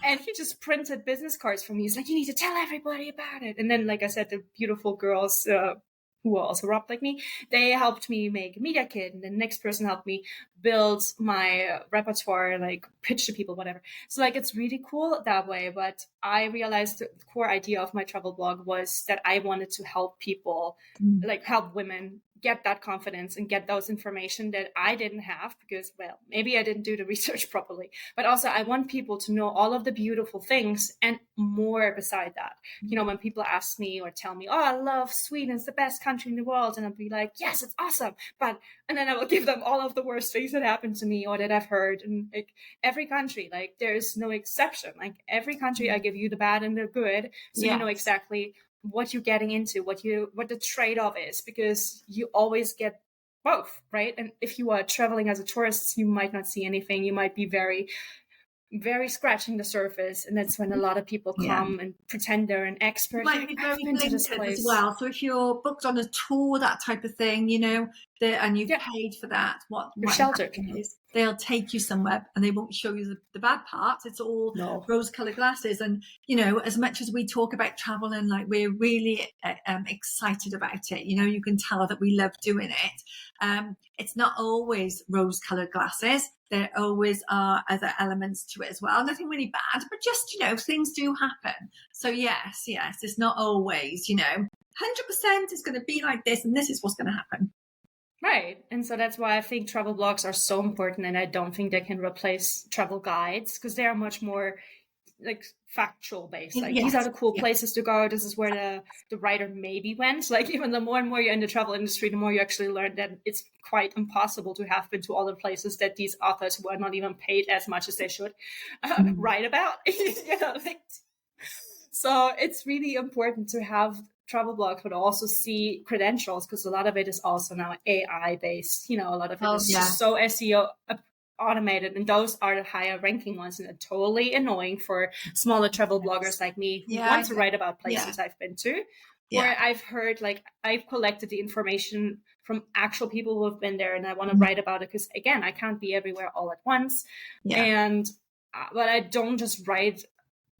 And he just printed business cards for me. He's like, you need to tell everybody about it. And then, like I said, the beautiful girls who are also robbed like me, they helped me make a media kit. And the next person helped me build my repertoire, like pitch to people, whatever. So like, it's really cool that way. But I realized the core idea of my travel blog was that I wanted to help people, like help women get that confidence and get those information that I didn't have because, well, maybe I didn't do the research properly, but also I want people to know all of the beautiful things and more beside that. When people ask me or tell me, oh, I love Sweden, it's the best country in the world. And I'll be like, yes, it's awesome. And then I will give them all of the worst things that happened to me or that I've heard. And like every country, like there's no exception. Like every country, I give you the bad and the good. So you know exactly what you're getting into, what the trade-off is, because you always get both, right? And if you are traveling as a tourist, you might not see anything. You might be very, very scratching the surface, and that's when a lot of people come and pretend they're an expert. It might be very limited as well. So if you're booked on a tour, that type of thing, you know, and you've paid for that, what sheltered is they'll take you somewhere and they won't show you the bad parts. It's all rose-colored glasses. And you know, as much as we talk about travel and like we're really excited about it, you know, you can tell that we love doing it. It's not always rose-colored glasses. There always are other elements to it as well. Nothing really bad, but just, you know, things do happen. So yes, it's not always, you know, 100% is going to be like this and this is what's going to happen. Right. And so that's why I think travel blogs are so important. And I don't think they can replace travel guides, because they are much more like factual based. Like these are the cool places to go. This is where the writer maybe went. Like even the more and more you're in the travel industry, the more you actually learn that it's quite impossible to have been to all the places that these authors who are not even paid as much as they should write about. You know, like, so it's really important to have travel blogs, but also see credentials, because a lot of it is also now AI based. You know, a lot of it is just so SEO automated, and those are the higher ranking ones, and they're totally annoying for smaller travel bloggers like me who want to write about places I've been to, where I've heard, like, I've collected the information from actual people who have been there, and I want to write about it, because again, I can't be everywhere all at once. And but I don't just write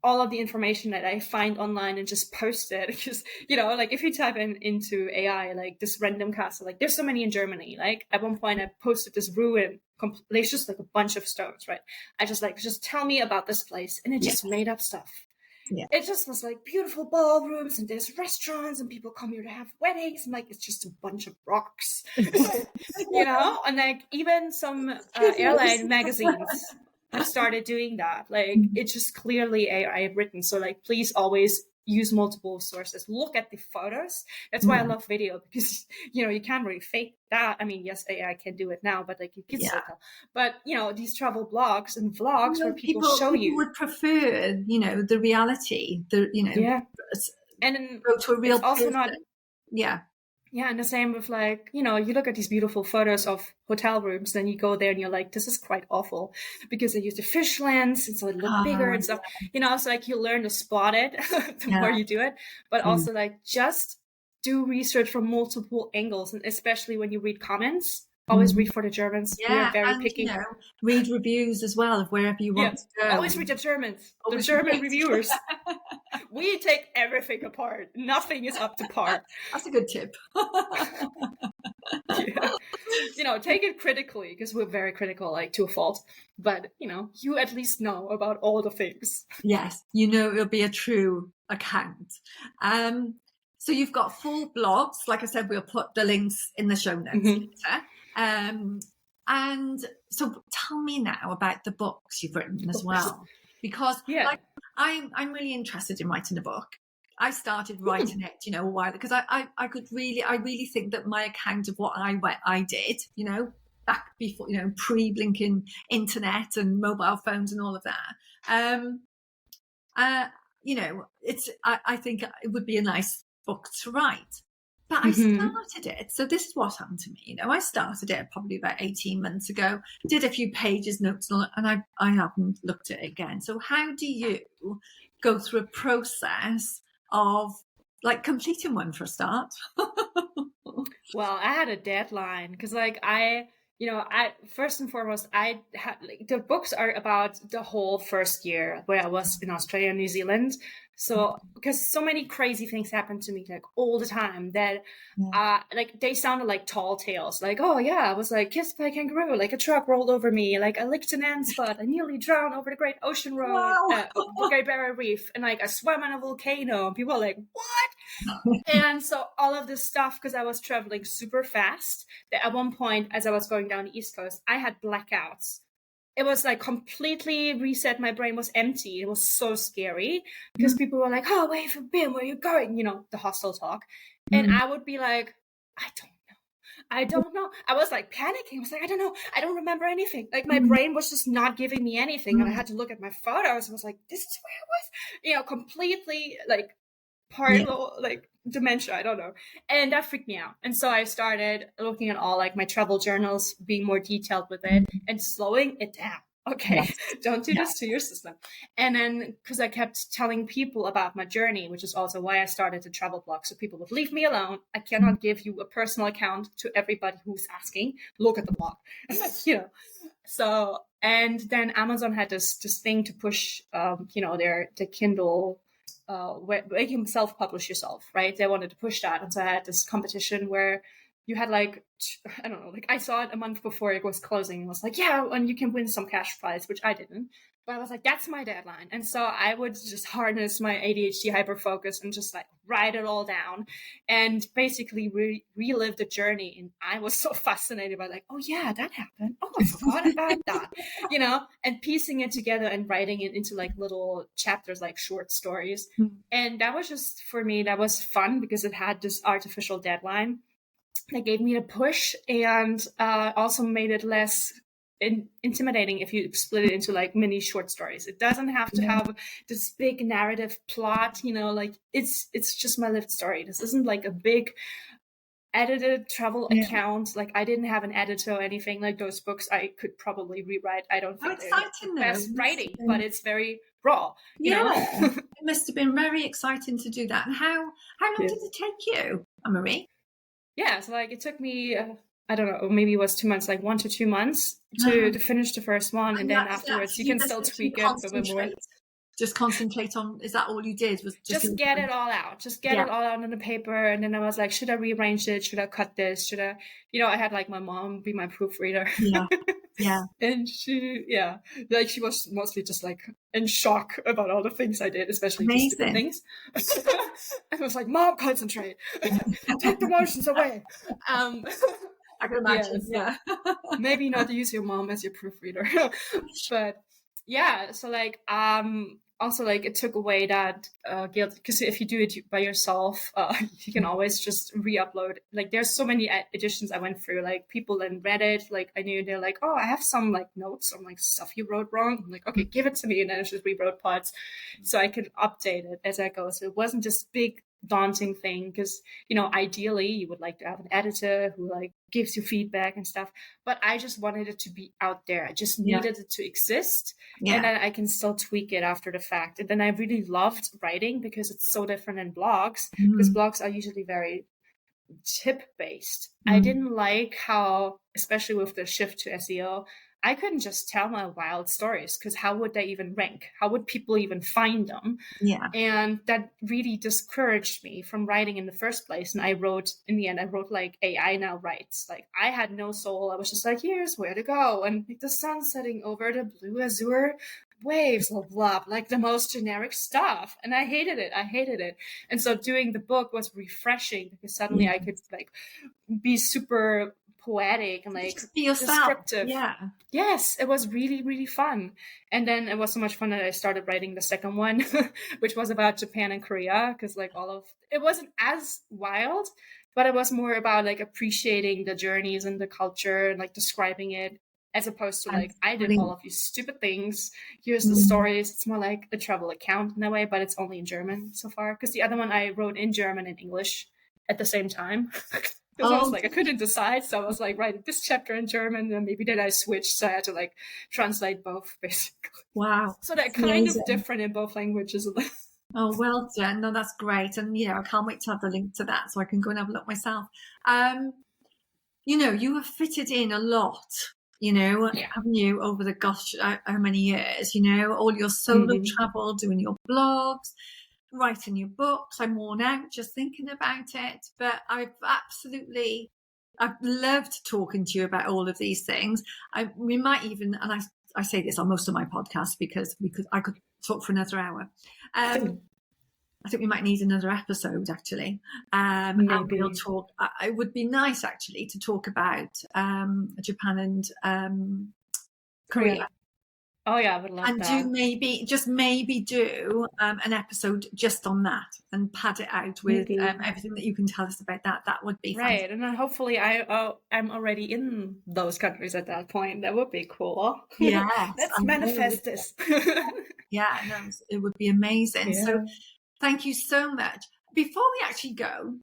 all of the information that I find online and just post it, because, you know, like if you type into AI, like this random castle, like there's so many in Germany. Like at one point I posted this ruin, it's just like a bunch of stones, right? I just tell me about this place, and it just made up stuff. It just was like beautiful ballrooms, and there's restaurants, and people come here to have weddings, and like it's just a bunch of rocks. You know, and like even some airline magazines have started doing that. Like it's just clearly AI written. So like, please always use multiple sources. Look at the photos. That's why I love video, because, you know, you can't really fake that. I mean, yes, AI can do it now, but like you can still tell. But, you know, these travel blogs and vlogs, you know, where people show you. People would prefer, you know, the reality, and go to a real also person. Yeah, and the same with, like, you know, you look at these beautiful photos of hotel rooms, then you go there and you're like, this is quite awful, because they use the fish lens, and so it look bigger and stuff. You know, it's like you learn to spot it the more you do it, but also like just do research from multiple angles, and especially when you read comments. Always read for the Germans. We are very picky. You know, read reviews as well of wherever you want to go. Always read the Germans. The German reviewers. We take everything apart. Nothing is up to par. That's a good tip. You know, take it critically, because we're very critical, like to a fault. But, you know, you at least know about all the things. Yes, you know it'll be a true account. So you've got 4 blogs. Like I said, we'll put the links in the show notes later. And so tell me now about the books you've written as well, because like, I'm really interested in writing a book. I started writing it, you know, a while, because I really think that my account of what I did, you know, back before, you know, pre-blinking internet and mobile phones and all of that, you know, I think it would be a nice book to write. But I started it. So this is what happened to me. You know, I started it probably about 18 months ago, did a few pages, notes, and I haven't looked at it again. So how do you go through a process of like completing one for a start? Well, I had a deadline, because like first and foremost, I had, like, the books are about the whole first year where I was in Australia and New Zealand. So, because so many crazy things happened to me, like all the time, that like they sounded like tall tales. Like, oh yeah, I was like kissed by a kangaroo, like a truck rolled over me, like I licked an ant spot, I nearly drowned over the Great Ocean Road, the Great Barrier Reef, and like I swam in a volcano. And people are like, what? And so all of this stuff, because I was traveling super fast, that at one point as I was going down the East Coast, I had blackouts. It was like completely reset. My brain was empty. It was so scary, because people were like, oh, where have you been? Where are you going? You know, the hostel talk. And I would be like, I don't know. I was like panicking. I was like, I don't know. I don't remember anything. Like my brain was just not giving me anything. And I had to look at my photos. I was like, this is where I was, you know, completely like like dementia, I don't know. And that freaked me out. And so I started looking at all like my travel journals, being more detailed with it and slowing it down. Okay, yes. Don't do this to your system. And then, because I kept telling people about my journey, which is also why I started the travel blog, so people would leave me alone. I cannot give you a personal account to everybody who's asking. Look at the blog, you know. So, and then Amazon had this thing to push, you know, the Kindle, where you can self-publish yourself, right? They wanted to push that, and so I had this competition where you had like, I don't know, like I saw it a month before it was closing. It was like, yeah, and you can win some cash prize, which I didn't. But I was like, that's my deadline. And so I would just harness my ADHD hyperfocus and just like write it all down and basically relive the journey. And I was so fascinated by like, oh yeah, that happened. Oh, I forgot about that, you know, and piecing it together and writing it into like little chapters, like short stories. And that was just, for me, that was fun because it had this artificial deadline that gave me a push and also made it less intimidating if you split it into like mini short stories. It doesn't have to have this big narrative plot, you know, like it's just my lived story. This isn't like a big edited travel account. Like I didn't have an editor or anything. Like those books I could probably rewrite. I don't think they're the best writing, but it's very raw. You know? It must have been very exciting to do that. And how long did it take you, Annemarie? Yeah, so like it took me, I don't know, maybe it was 2 months, like 1 to 2 months to finish the first one. And then afterwards you can still tweak it a bit more. Just concentrate on, is that all you did? Was just get it all out. Just get it all out on the paper. And then I was like, should I rearrange it? Should I cut this? Should I, you know, I had like my mom be my proofreader. Yeah. And she, like she was mostly just like in shock about all the things I did, especially the stupid things. I was like, Mom, concentrate. Take the emotions away. I can imagine. Maybe not use your mom as your proofreader. But yeah, so like also like it took away that guilt, because if you do it by yourself, you can always just re-upload. Like there's so many editions I went through, like people then read it, like I knew they're like, oh, I have some like notes on like stuff you wrote wrong. I'm like, okay, give it to me. And then I just rewrote parts so I could update it as I go. So it wasn't this big daunting thing, because, you know, ideally you would like to have an editor who like gives you feedback and stuff, but I just wanted it to be out there. I just needed it to exist, and then I can still tweak it after the fact. And then I really loved writing because it's so different in blogs, because blogs are usually very tip based. I didn't like how, especially with the shift to SEO, I couldn't just tell my wild stories, because how would they even rank? How would people even find them? And that really discouraged me from writing in the first place. And in the end, I wrote like AI now writes. Like I had no soul. I was just like, here's where to go. And like the sun setting over the blue azure waves, blah, blah, like the most generic stuff. And I hated it. And so doing the book was refreshing, because suddenly I could like be super poetic and like descriptive. Yes, it was really, really fun. And then it was so much fun that I started writing the second one, which was about Japan and Korea, because like it wasn't as wild, but it was more about like appreciating the journeys and the culture and like describing it, as opposed to like, I did all of these stupid things, here's the stories. It's more like a travel account in a way, but it's only in German so far, because the other one I wrote in German and English at the same time. Because I was like, I couldn't decide. So I was like, write this chapter in German, and maybe then I switched. So I had to like translate both, basically. Wow. So they're kind of different in both languages. Oh, well done. No, that's great. And, you know, I can't wait to have the link to that so I can go and have a look myself. You know, you have fitted in a lot, you know, haven't you, over the gosh, how many years, you know, all your solo travel, doing your blogs, writing your books. I'm worn out just thinking about it, but I've loved talking to you about all of these things. We might even, and I say this on most of my podcasts because I could talk for another hour. I think we might need another episode actually. And we'll talk. It would be nice actually to talk about Japan and Korea. Oh yeah, I would love that. And maybe do an episode just on that and pad it out with everything that you can tell us about that. That would be right. And then hopefully I'm already in those countries at that point. That would be cool. Yeah, let's manifest this. Yeah, no, it would be amazing. Yeah. So thank you so much. before we actually go,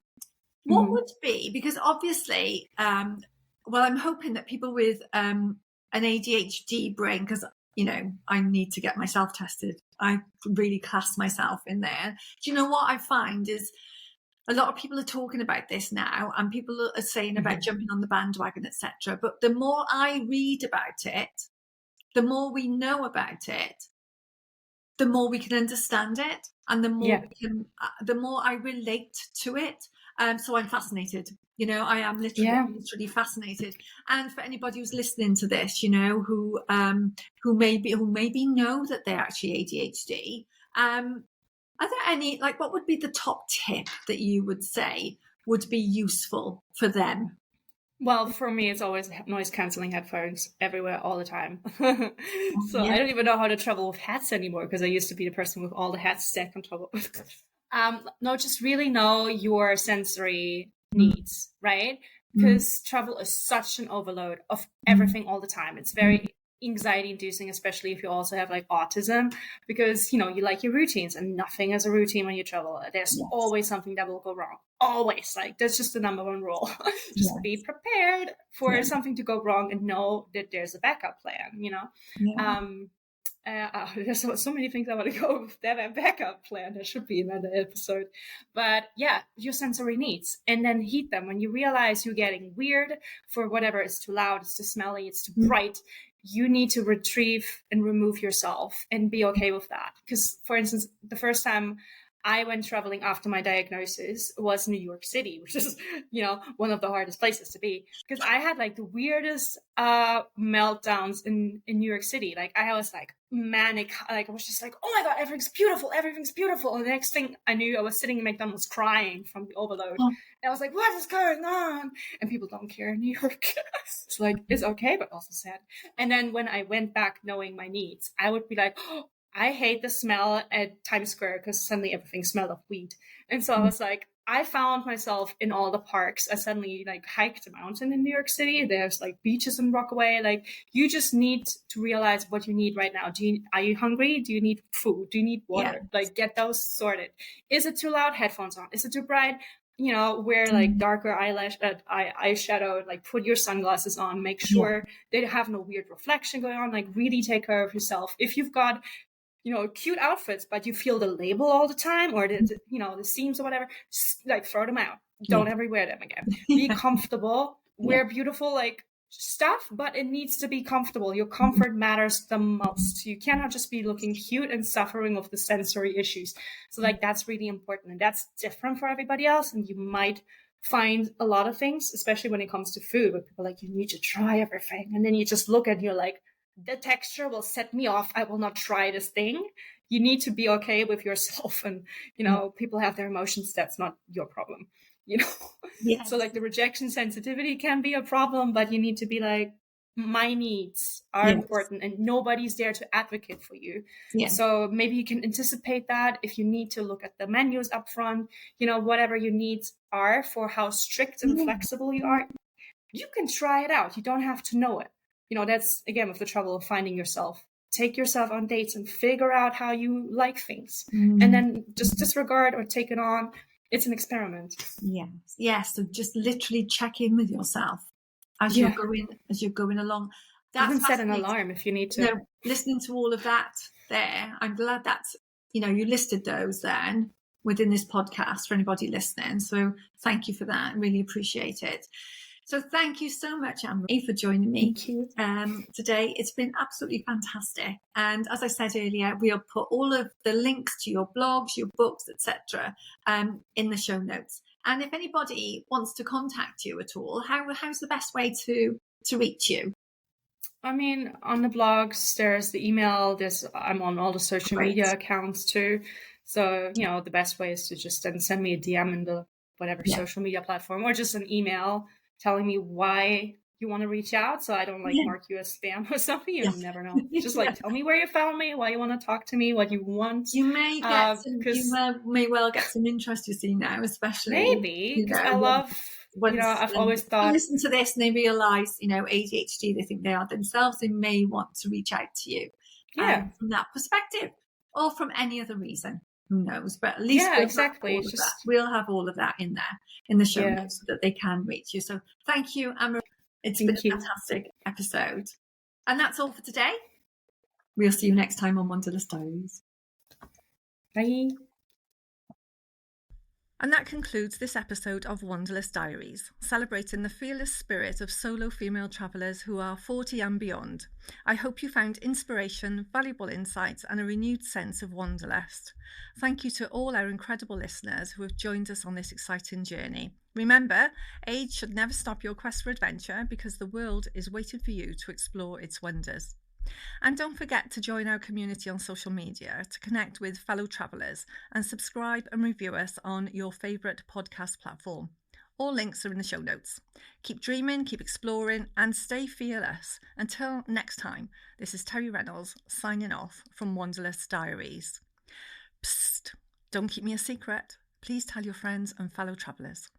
what would be, because obviously, well, I'm hoping that people with an ADHD brain, because, you know, I need to get myself tested. I really class myself in there. Do you know what I find is a lot of people are talking about this now, and people are saying about jumping on the bandwagon, etc. But the more I read about it, the more we know about it, the more we can understand it, and the more the more I relate to it. So I'm fascinated. You know, I am literally fascinated. And for anybody who's listening to this, you know, who maybe know that they're actually ADHD, are there any, like, what would be the top tip that you would say would be useful for them? Well, for me, it's always noise cancelling headphones everywhere, all the time. So I don't even know how to travel with hats anymore, because I used to be the person with all the hats stacked on top of. No, just really know your sensory needs, right? Because travel is such an overload of everything all the time. It's very anxiety inducing, especially if you also have like autism, because, you know, you like your routines, and nothing is a routine when you travel. There's always something that will go wrong. Always. Like, that's just the number one rule. Just be prepared for something to go wrong, and know that there's a backup plan, you know? There's so many things I want to go with that backup plan. There should be another episode. But yeah, your sensory needs, and then heed them. When you realize you're getting weird for whatever, it's too loud, it's too smelly, it's too bright, you need to retrieve and remove yourself and be okay with that. Because, for instance, the first time I went traveling after my diagnosis was New York City, which is, you know, one of the hardest places to be, because I had like the weirdest meltdowns in New York City. Like, I was like manic. Like, I was just like, oh my God, everything's beautiful. And the next thing I knew, I was sitting in McDonald's crying from the overload. And I was like, what is going on? And people don't care in New York. It's like, it's okay, but also sad. And then when I went back knowing my needs, I would be like, oh, I hate the smell at Times Square, because suddenly everything smelled of weed. And so I was like, I found myself in all the parks. I suddenly like hiked a mountain in New York City. There's like beaches in Rockaway. Like, you just need to realize what you need right now. Are you hungry? Do you need food? Do you need water? Like, get those sorted. Is it too loud? Headphones on. Is it too bright? You know, wear like darker eyeshadow, like put your sunglasses on, make sure they have no weird reflection going on. Like, really take care of yourself. If you've got, you know, cute outfits, but you feel the label all the time, or the you know, the seams or whatever, just like throw them out. Don't ever wear them again. Be comfortable. Wear beautiful like stuff, but it needs to be comfortable. Your comfort matters the most. You cannot just be looking cute and suffering with the sensory issues. So like, that's really important, and that's different for everybody else. And you might find a lot of things, especially when it comes to food, where people are like, you need to try everything, and then you just look and you're like, the texture will set me off. I will not try this thing. You need to be okay with yourself. And, you know, people have their emotions. That's not your problem, you know? So like, the rejection sensitivity can be a problem, but you need to be like, my needs are important, and nobody's there to advocate for you. So maybe you can anticipate that. If you need to look at the menus up front, you know, whatever your needs are for how strict and flexible you are, you can try it out. You don't have to know it. You know, that's, again, with the trouble of finding yourself. Take yourself on dates and figure out how you like things. And then just disregard or take it on. It's an experiment. Yes. So just literally check in with yourself as you're going along. That's even set an alarm if you need to. You know, listening to all of that there, I'm glad that, you know, you listed those then within this podcast for anybody listening. So thank you for that. I really appreciate it. So thank you so much, Annemarie, for joining me today. It's been absolutely fantastic. And as I said earlier, we'll put all of the links to your blogs, your books, etc., in the show notes. And if anybody wants to contact you at all, how's the best way to reach you? I mean, on the blogs, there's the email. I'm on all the social media accounts too. So, you know, the best way is to just then send me a DM in the whatever social media platform, or just an email telling me why you want to reach out, so I don't like mark you as spam or something. You never know. Just like tell me where you found me, why you want to talk to me, what you want. You may get may well get some interest, you see, now, especially maybe because I love. You know, I've always thought, listen to this and they realise, you know, ADHD, they think they are themselves. They may want to reach out to you from that perspective, or from any other reason. who knows? But at least exactly. We'll have all of that in there in the show Yeah. notes so that they can reach you. So thank you, Annemarie. It's been a fantastic episode. And that's all for today. We'll see you next time on Wanderlust Diaries. Bye. And that concludes this episode of Wanderlust Diaries, celebrating the fearless spirit of solo female travellers who are 40 and beyond. I hope you found inspiration, valuable insights, and a renewed sense of wanderlust. Thank you to all our incredible listeners who have joined us on this exciting journey. Remember, age should never stop your quest for adventure, because the world is waiting for you to explore its wonders. And don't forget to join our community on social media to connect with fellow travellers, and subscribe and review us on your favourite podcast platform. All links are in the show notes. Keep dreaming, keep exploring, and stay fearless. Until next time, this is Terry Reynolds signing off from Wanderlust Diaries. Psst, don't keep me a secret. Please tell your friends and fellow travellers.